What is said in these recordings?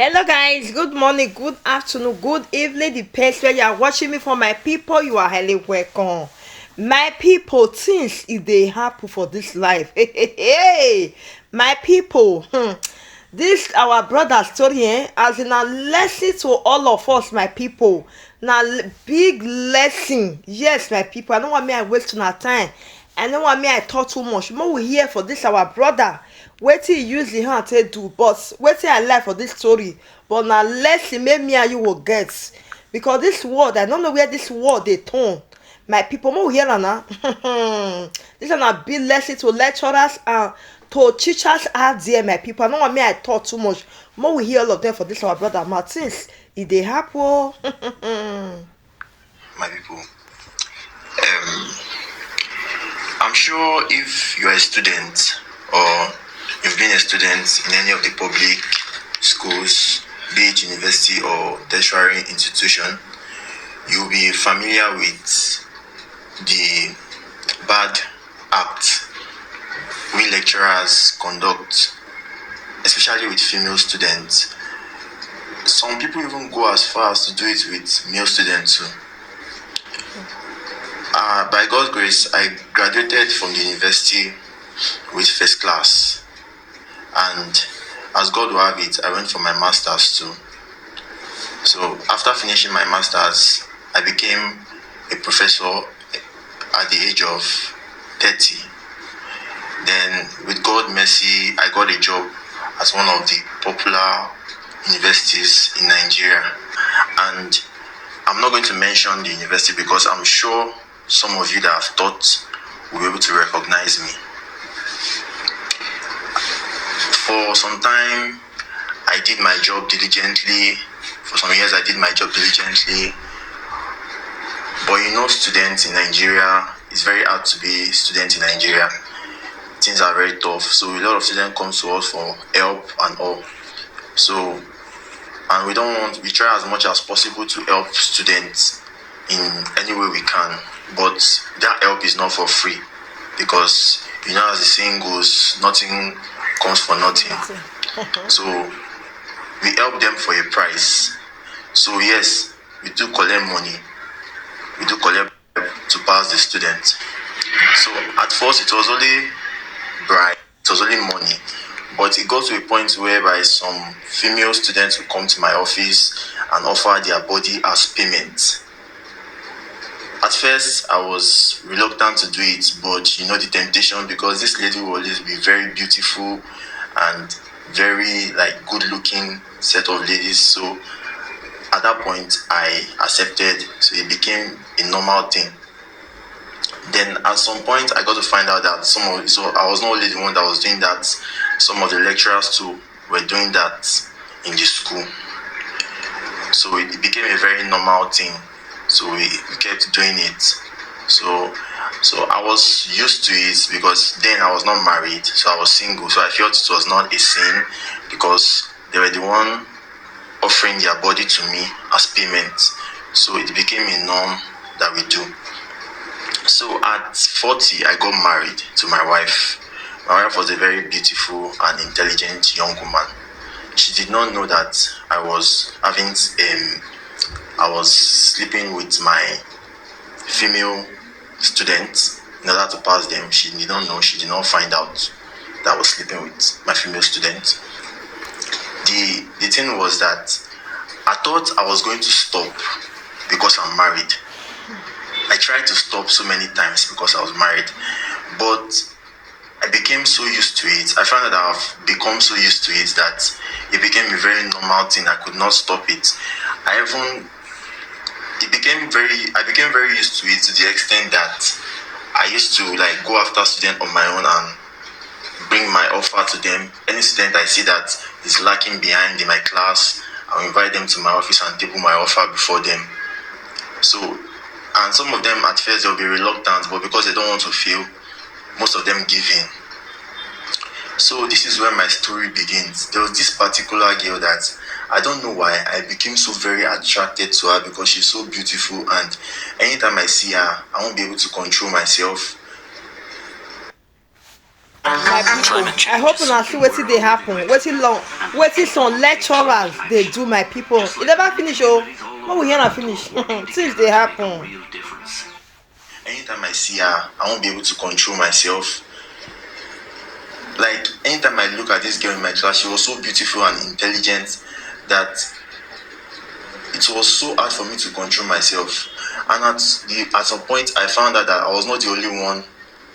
Hello guys, good morning, good afternoon, good evening. The place where you are watching me from, my people, you are highly welcome. My people, things if they happen for this life. Hey, my people, this our brother story as in a lesson to all of us, my people. Now big lesson. Yes, my people. I don't want me I waste my time. I don't want me I talk too much. More we hear for this our brother. Wetin he use the hand take do, but wetin I like for this story, but na lesson make me and you will get, because this world I no know where this world dey turn. My people, make we hear am na. This one na big lesson to lecturers and to teachers out there, my people. I no want me I talk too much. Make we hear all of them for this our brother Martins. E dey happen o. My people, I'm sure if you're a student or you've been a student in any of the public schools, be it university or tertiary institution, you'll be familiar with the bad act we lecturers conduct, especially with female students. Some people even go as far as to do it with male students too. By God's grace, I graduated from the university with first class, and as God will have it, I went for my master's too. So after finishing my master's, I became a professor at the age of 30. Then with God's mercy, I got a job at one of the popular universities in Nigeria. And I'm not going to mention the university because I'm sure some of you that have taught will be able to recognize me. For some time, I did my job diligently. For some years, I did my job diligently. But you know, students in Nigeria, it's very hard to be a student in Nigeria. Things are very tough. So a lot of students come to us for help and all. So, and we try as much as possible to help students in any way we can. But that help is not for free, because you know, as the saying goes, nothing comes for nothing. So we help them for a price. So yes, we do collect money. We do collect to pass the student. So at first it was only bribe, it was only money. But it got to a point whereby some female students would come to my office and offer their body as payment. At first, I was reluctant to do it, but you know the temptation, because this lady will always be very beautiful and very good looking set of ladies. So at that point, I accepted. So it became a normal thing. Then at some point, I got to find out that so I was not only the one that was doing that. Some of the lecturers too were doing that in the school. So it became a very normal thing. So we kept doing it. So I was used to it, because then I was not married, so I was single. So I felt it was not a sin, because they were the one offering their body to me as payment. So it became a norm that we do. So at 40, I got married to my wife. My wife was a very beautiful and intelligent young woman. She did not know that I was sleeping with my female students in order to pass them. She did not know. She did not find out that I was sleeping with my female students. The thing was that I thought I was going to stop because I'm married. I tried to stop so many times because I was married, but I became so used to it. I found that I've become so used to it that it became a very normal thing. I could not stop it. I became very used to it, to the extent that I used to go after students on my own and bring my offer to them. Any student I see that is lacking behind in my class, I'll invite them to my office and table my offer before them. So, and some of them at first they'll be reluctant, but because they don't want to fail, most of them give in. So this is where my story begins. There was this particular girl that I don't know why I became so very attracted to her, because she's so beautiful, and anytime I see her, I won't be able to control myself. My people, I hope una see wetin dey happen, wetin some lecturers dey do. My people, e never finish oh. When we hear am finish, things dey happen. Anytime I see her, I won't be able to control myself. Like, anytime I look at this girl in my class, she was so beautiful and intelligent that it was so hard for me to control myself. And at some point, I found out that I was not the only one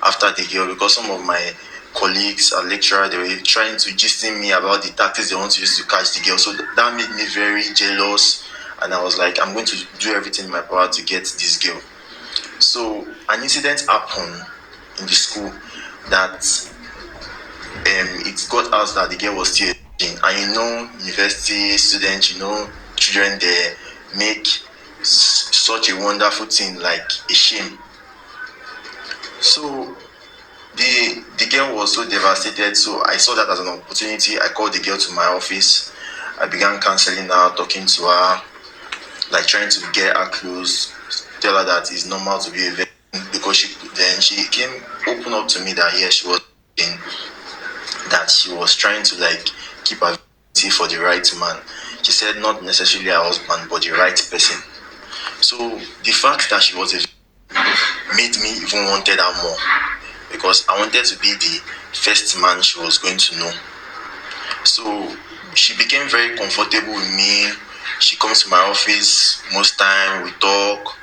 after the girl, because some of my colleagues and lecturers, they were trying to gist me about the tactics they want to use to catch the girl. So that made me very jealous, and I was like, I'm going to do everything in my power to get this girl. So an incident happened in the school that it got out that the girl was still aging. And university students, children, they make such a wonderful thing like a shame. So the girl was so devastated. So I saw that as an opportunity. I called the girl to my office. I began counseling her, talking to her, like trying to get her close, tell her that it's normal to be a virgin, because she came open up to me that yes, she was in, that she was trying to like keep her virginity for the right man. She said not necessarily her husband, but the right person. So the fact that she was a virgin made me even wanted her more, because I wanted to be the first man she was going to know. So she became very comfortable with me. She comes to my office most time, we talk.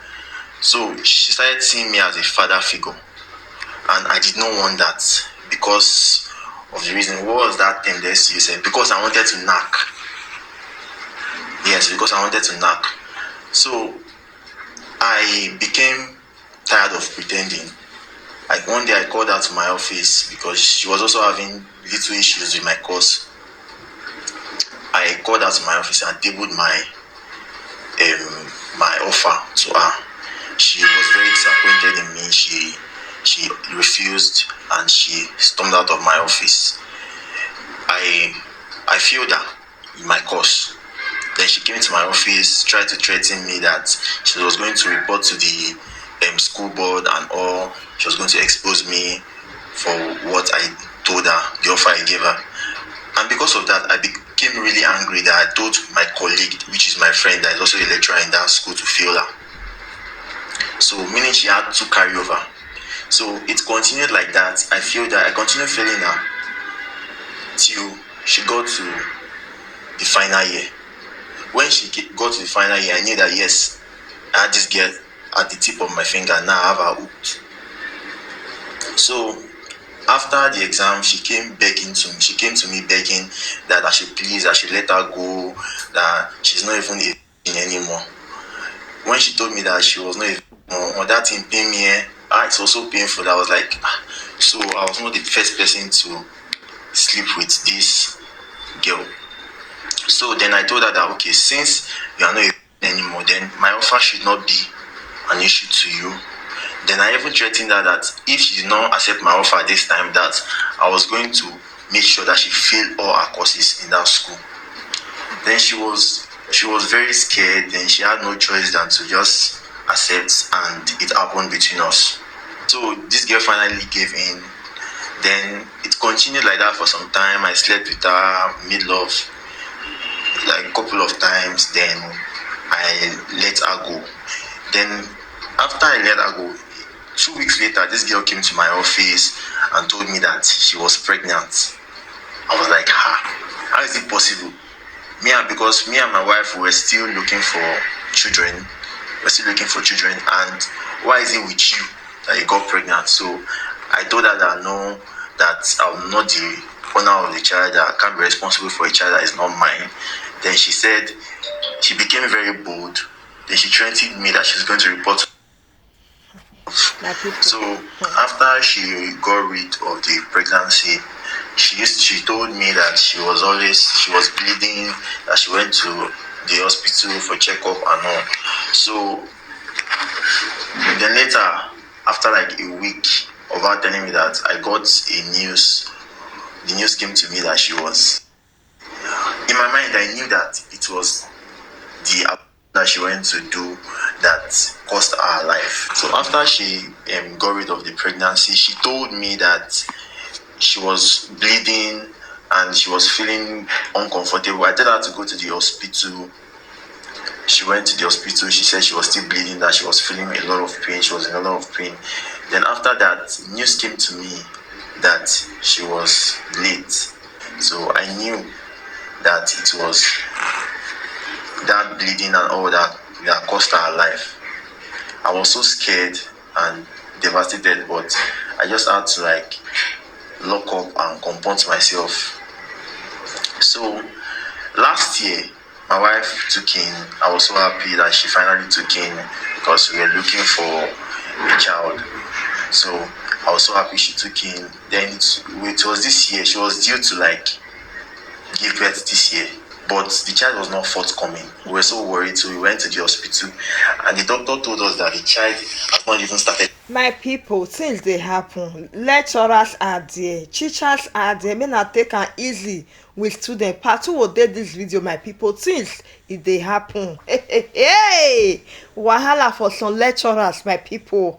So she started seeing me as a father figure, and I did not want that because of the reason. What was that tendency you said? Because I wanted to knock. Yes, because I wanted to knock. So I became tired of pretending. Like one day I called her to my office because she was also having little issues with my course. I called her to my office and tabled my offer to her. She was very disappointed in me. She refused and she stormed out of my office. I failed her in my course. Then she came to my office, tried to threaten me that she was going to report to the school board and all. She was going to expose me for what I told her, the offer I gave her. And because of that, I became really angry that I told my colleague, which is my friend, that is also a lecturer in that school, to fail her. So meaning she had to carry over. So it continued like that. I failed her. I continued failing her till she got to the final year. When she got to the final year, I knew that yes, I had this girl at the tip of my finger. Now I have her hooked. So after the exam, she came to me begging that I should let her go, that she's not even a virgin anymore. When she told me that she was not a virgin anymore, that thing pained me. It was so painful that I was like, so I was not the first person to sleep with this girl. So then I told her that okay, since you are not a virgin anymore, then my offer should not be an issue to you. Then I even threatened her that if she did not accept my offer this time, that I was going to make sure that she failed all her courses in that school. Then she was very scared. Then she had no choice than to just accept, and it happened between us. So this girl finally gave in. Then it continued like that for some time. I slept with her, made love like a couple of times. Then I let her go. Then after I let her go, 2 weeks later, this girl came to my office and told me that she was pregnant. I was like, how is it possible? Because me and my wife were still looking for children. And why is it with you that you got pregnant? So I told her that no, that I'm not the owner of the child, that I can't be responsible for a child that is not mine. Then she said, she became very bold. Then she threatened me that she's going to report. So after she got rid of the pregnancy, she told me that she was bleeding, that she went to the hospital for checkup and all. So then later, after like a week of her telling me that, I got the news came to me that she was, in my mind I knew that it was the that she went to do that cost her life. So after she got rid of the pregnancy, she told me that she was bleeding and she was feeling uncomfortable. I told her to go to the hospital. She went to the hospital. She said she was still bleeding, that she was feeling a lot of pain. She was in a lot of pain. Then after that, news came to me that she was late. So I knew that it was that bleeding and all that cost her life. I was so scared and devastated, but I just had to lock up and comport myself. So last year, my wife took in. I was so happy that she finally took in because we were looking for a child. So I was so happy she took in. Then it was this year. She was due to give birth this year, but the child was not forthcoming. We were so worried, so we went to the hospital, and the doctor told us that the child has not even started. My people, things dey happen. Lecturers are there, teachers are there. Make na take am easy with students. Part 2 will dey this video, my people. Things e dey happen. Hey, wahala for some lecturers, my people.